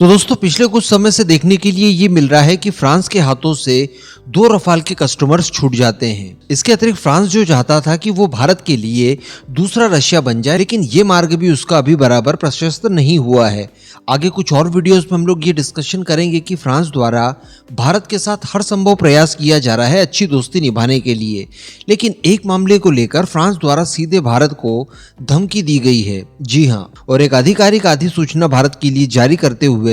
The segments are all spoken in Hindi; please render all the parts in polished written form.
तो दोस्तों पिछले कुछ समय से देखने के लिए ये मिल रहा है कि फ्रांस के हाथों से 2 रफाल के कस्टमर्स छूट जाते हैं। इसके अतिरिक्त फ्रांस जो चाहता था कि वो भारत के लिए दूसरा रशिया बन जाए, लेकिन ये मार्ग भी उसका अभी बराबर प्रशस्त नहीं हुआ है। आगे कुछ और वीडियोस में हम लोग ये डिस्कशन करेंगे कि फ्रांस द्वारा भारत के साथ हर संभव प्रयास किया जा रहा है अच्छी दोस्ती निभाने के लिए, लेकिन एक मामले को लेकर फ्रांस द्वारा सीधे भारत को धमकी दी गई है। जी हाँ, और एक आधिकारिक अधिसूचना भारत के लिए जारी करते हुए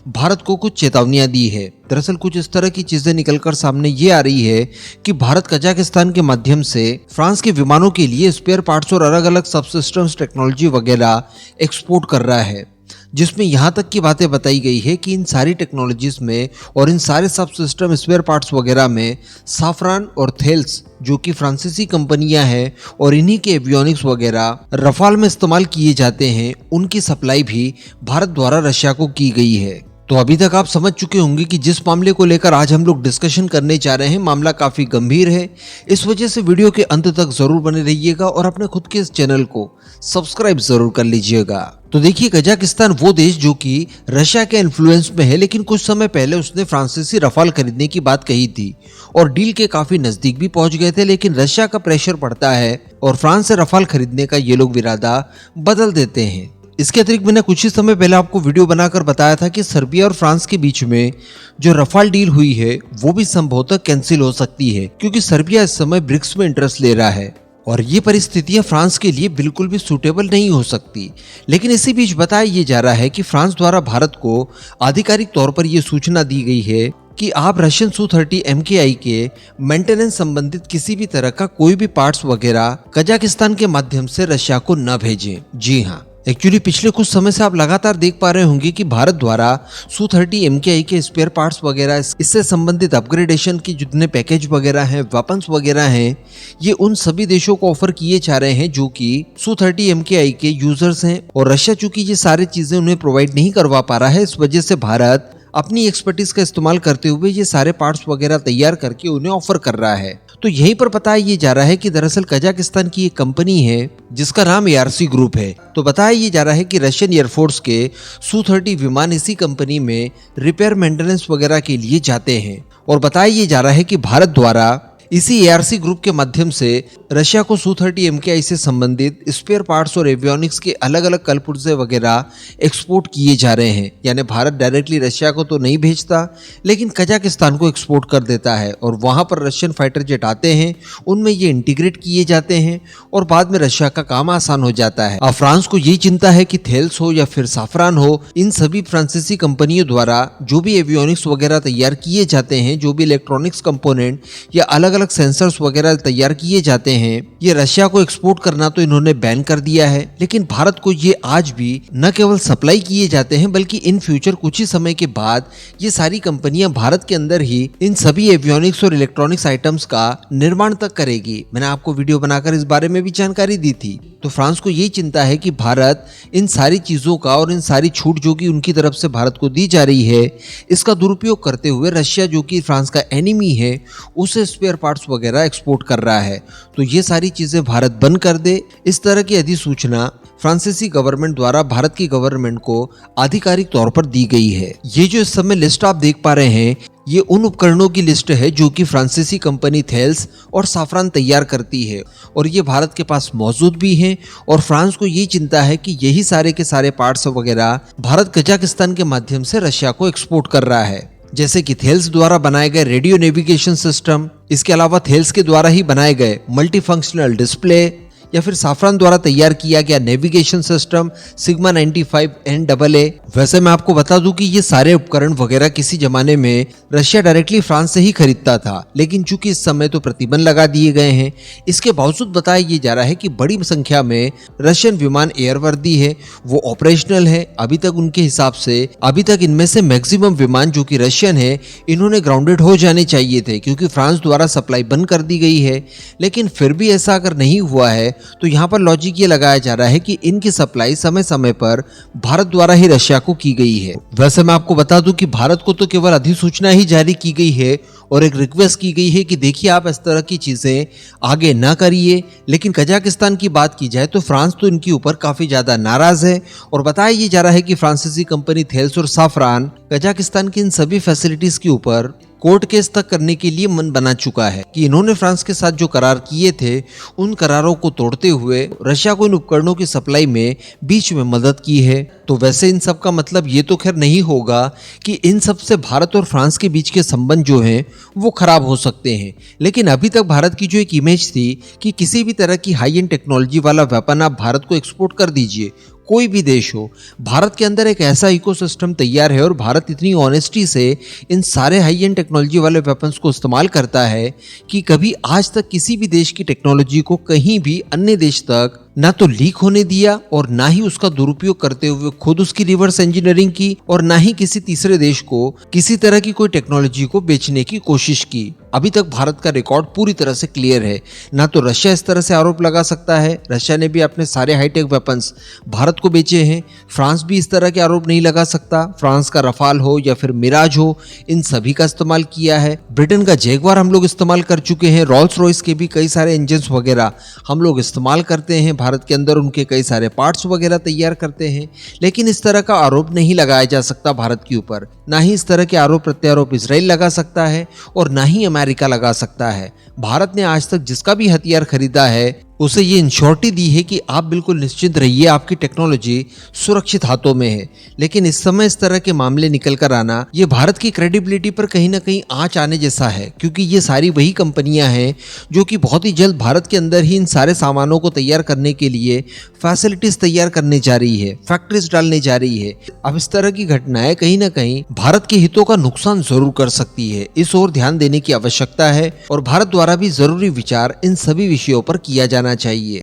भारत को कुछ चेतावनियां दी है। दरअसल कुछ इस तरह की चीजें निकलकर सामने ये आ रही है कि भारत कजाकिस्तान के माध्यम से फ्रांस के विमानों के लिए स्पेयर पार्ट्स और अलग अलग सब सिस्टम्स टेक्नोलॉजी वगैरह एक्सपोर्ट कर रहा है, जिसमें यहाँ तक की बातें बताई गई है कि इन सारी टेक्नोलॉजीज में और इन सारे सब सिस्टम स्पेयर पार्ट्स वगैरह में साफरान और थेल्स जो कि फ्रांसीसी कंपनियां हैं और इन्हीं के एवियोनिक्स वगैरह रफाल में इस्तेमाल किए जाते हैं, उनकी सप्लाई भी भारत द्वारा रशिया को की गई है। तो अभी तक आप समझ चुके होंगे कि जिस मामले को लेकर आज हम लोग डिस्कशन करने जा रहे हैं मामला काफी गंभीर है। इस वजह से वीडियो के अंत तक जरूर बने रहिएगा और अपने खुद के इस चैनल को सब्सक्राइब जरूर कर लीजिएगा। तो देखिए, कजाकिस्तान वो देश जो कि रशिया के इन्फ्लुएंस में है, लेकिन कुछ समय पहले उसने फ्रांसीसी रफाल खरीदने की बात कही थी और डील के काफी नजदीक भी पहुंच गए थे, लेकिन रशिया का प्रेशर पड़ता है और फ्रांस से रफाल खरीदने का ये लोग इरादा बदल देते हैं। इसके अतिरिक्त मैंने कुछ ही समय पहले आपको वीडियो बनाकर बताया था कि सर्बिया और फ्रांस के बीच में जो रफाल डील हुई है वो भी संभवतः कैंसिल हो सकती है, क्योंकि सर्बिया इस समय ब्रिक्स में इंटरेस्ट ले रहा है और ये परिस्थितियां फ्रांस के लिए बिल्कुल भी सूटेबल नहीं हो सकती। लेकिन इसी बीच बताया ये जा रहा है कि फ्रांस द्वारा भारत को आधिकारिक तौर पर यह सूचना दी गई है कि आप रशियन Su-30 MKI के मेंटेनेंस संबंधित किसी भी तरह का कोई भी पार्ट्स वगैरह कजाकिस्तान के माध्यम से रशिया को न भेजें। जी हाँ, एक्चुअली पिछले कुछ समय से आप लगातार देख पा रहे होंगे कि भारत द्वारा Su-30 MKI के स्पेयर पार्ट्स वगैरह, इससे संबंधित अपग्रेडेशन की जितने पैकेज वगैरह हैं, वेपन्स वगैरह हैं, ये उन सभी देशों को ऑफर किए जा रहे हैं जो कि Su-30 MKI के यूजर्स हैं। और रशिया चूंकि ये सारी चीजें उन्हें प्रोवाइड नहीं करवा पा रहा है, इस वजह से भारत अपनी एक्सपर्टीज का इस्तेमाल करते हुए ये सारे पार्ट्स वगैरह तैयार करके उन्हें ऑफर कर रहा है। तो यहीं पर बताया ये जा रहा है कि दरअसल कजाकिस्तान की एक कंपनी है जिसका नाम ARC ग्रुप है। तो बताया ये जा रहा है कि रशियन एयरफोर्स के Su-30 विमान इसी कंपनी में रिपेयर मेंटेनेंस वगैरह के लिए जाते हैं। और बताया ये जा रहा है कि भारत द्वारा इसी ARC ग्रुप के माध्यम से रशिया को Su-30 MKI से संबंधित स्पेयर पार्ट्स और एवियोनिक्स के अलग अलग कलपुर्जे वगैरह एक्सपोर्ट किए जा रहे हैं। यानी भारत डायरेक्टली रशिया को तो नहीं भेजता, लेकिन कजाकिस्तान को एक्सपोर्ट कर देता है और वहां पर रशियन फाइटर जेट आते हैं, उनमें ये इंटीग्रेट किए जाते हैं और बाद में रशिया का काम आसान हो जाता है। अब फ्रांस को ये चिंता है कि थेल्स हो या फिर साफरान हो, इन सभी फ्रांसीसी कंपनियों द्वारा जो भी एवियोनिक्स वगैरह तैयार किए जाते हैं, जो भी इलेक्ट्रॉनिक्स कंपोनेंट या अलग अलग सेंसर्स वगैरह तैयार किए जाते हैं, ये रशिया को एक्सपोर्ट करना तो इन्होंने बैन कर दिया है। लेकिन भारत को ये आज भी न केवल सप्लाई किए जाते हैं, बल्कि इन फ्यूचर कुछ ही समय के बाद ये सारी कंपनियां भारत के अंदर ही इन सभी एवियोनिक्स और इलेक्ट्रॉनिक्स आइटम्स का निर्माण तक करेगी। मैंने आपको वीडियो बनाकर इस बारे में भी जानकारी दी थी। तो फ्रांस को यही चिंता है कि भारत इन सारी चीजों का और इन सारी छूट जो कि उनकी तरफ से भारत को दी जा रही है, इसका दुरुपयोग करते हुए रशिया जो कि फ्रांस का एनिमी है, उसे स्पेयर पार्ट्स वगैरह एक्सपोर्ट कर रहा है। तो ये सारी चीजें भारत बंद कर दे, इस तरह की अधिसूचना फ्रांसीसी गवर्नमेंट द्वारा भारत की गवर्नमेंट को आधिकारिक तौर पर दी गई है। ये जो इस समय लिस्ट आप देख पा रहे हैं, ये उन उपकरणों की लिस्ट है जो कि फ्रांसीसी कंपनी थेल्स और साफरान तैयार करती है और ये भारत के पास मौजूद भी हैं। और फ्रांस को ये चिंता है कि यही सारे के सारे पार्ट्स वगैरह भारत कजाकिस्तान के माध्यम से रशिया को एक्सपोर्ट कर रहा है, जैसे कि थेल्स द्वारा बनाए गए रेडियो नेविगेशन सिस्टम, इसके अलावा थेल्स के द्वारा ही बनाए गए मल्टी फंक्शनल डिस्प्ले, या फिर साफरान द्वारा तैयार किया गया नेविगेशन सिस्टम सिग्मा 95 NAA। वैसे मैं आपको बता दूं कि ये सारे उपकरण वगैरह किसी जमाने में रशिया डायरेक्टली फ्रांस से ही खरीदता था, लेकिन चूंकि इस समय तो प्रतिबंध लगा दिए गए हैं। इसके बावजूद बताया ये जा रहा है कि बड़ी संख्या में रशियन विमान एयरवर्दी है, वो ऑपरेशनल है। अभी तक उनके हिसाब से अभी तक इनमें से मैक्सिमम विमान जो कि रशियन है, इन्होंने ग्राउंडेड हो जाने चाहिए थे, क्योंकि फ्रांस द्वारा सप्लाई बंद कर दी गई है। लेकिन फिर भी ऐसा अगर नहीं हुआ है तो यहाँ पर लॉजिक ये लगाया जा रहा है कि इनकी सप्लाई समय समय पर भारत द्वारा ही रशिया को की गई है। वैसे मैं आपको बता दूं कि भारत को तो केवल अधिसूचना ही जारी की गई है और एक रिक्वेस्ट की गई है कि देखिए आप इस तरह की चीजें आगे ना करिए। लेकिन कजाकिस्तान की बात की जाए तो फ्रांस तो इनके ऊपर काफी ज्यादा नाराज है और बताया ये जा रहा है कि फ्रांसीसी कंपनी थेल्स और साफरान कजाकिस्तान की इन सभी फैसिलिटीज के ऊपर कोर्ट केस तक करने के लिए मन बना चुका है कि इन्होंने फ्रांस के साथ जो करार किए थे उन करारों को तोड़ते हुए रशिया को इन उपकरणों की सप्लाई में बीच में मदद की है। तो वैसे इन सब का मतलब ये तो खैर नहीं होगा कि इन सब से भारत और फ्रांस के बीच के संबंध जो हैं वो खराब हो सकते हैं, लेकिन अभी तक भारत की जो एक इमेज थी कि किसी भी तरह की हाई एंड टेक्नोलॉजी वाला वेपन आप भारत को एक्सपोर्ट कर दीजिए, कोई भी देश हो, भारत के अंदर एक ऐसा इकोसिस्टम तैयार है और भारत इतनी ऑनेस्टी से इन सारे हाई एंड टेक्नोलॉजी वाले वेपन्स को इस्तेमाल करता है कि कभी आज तक किसी भी देश की टेक्नोलॉजी को कहीं भी अन्य देश तक ना तो लीक होने दिया और ना ही उसका दुरुपयोग करते हुए खुद उसकी रिवर्स इंजीनियरिंग की और ना ही किसी तीसरे देश को किसी तरह की कोई टेक्नोलॉजी को बेचने की कोशिश की। अभी तक भारत का रिकॉर्ड पूरी तरह से क्लियर है। ना तो रशिया इस तरह से आरोप लगा सकता है, रशिया ने भी अपने सारे हाईटेक वेपन्स भारत को बेचे हैं, फ्रांस भी इस तरह के आरोप नहीं लगा सकता। फ्रांस का रफाल हो या फिर मिराज हो, इन सभी का इस्तेमाल किया है। ब्रिटेन का जैगवार हम लोग इस्तेमाल कर चुके हैं, रॉल्स रॉयस के भी कई सारे इंजन वगैरह हम लोग इस्तेमाल करते हैं, भारत के अंदर उनके कई सारे पार्ट्स वगैरह तैयार करते हैं। लेकिन इस तरह का आरोप नहीं लगाया जा सकता भारत के ऊपर, ना ही इस तरह के आरोप प्रत्यारोप इजराइल लगा सकता है और ना ही अमेरिका लगा सकता है। भारत ने आज तक जिसका भी हथियार खरीदा है उसे ये इंश्योरिटी दी है कि आप बिल्कुल निश्चिंत रहिए, आपकी टेक्नोलॉजी सुरक्षित हाथों में है। लेकिन इस समय इस तरह के मामले निकल कर आना ये भारत की क्रेडिबिलिटी पर कहीं ना कहीं आंच आने जैसा है, क्योंकि ये सारी वही कंपनियां हैं जो कि बहुत ही जल्द भारत के अंदर ही इन सारे सामानों को तैयार करने के लिए फैसिलिटीज तैयार करने जा रही है, फैक्ट्रीज डालने जा रही है। अब इस तरह की घटनाएं कहीं ना कहीं भारत के हितों का नुकसान जरूर कर सकती है, इस ओर ध्यान देने की आवश्यकता है और भारत द्वारा भी जरूरी विचार इन सभी विषयों पर किया जाना चाहिए।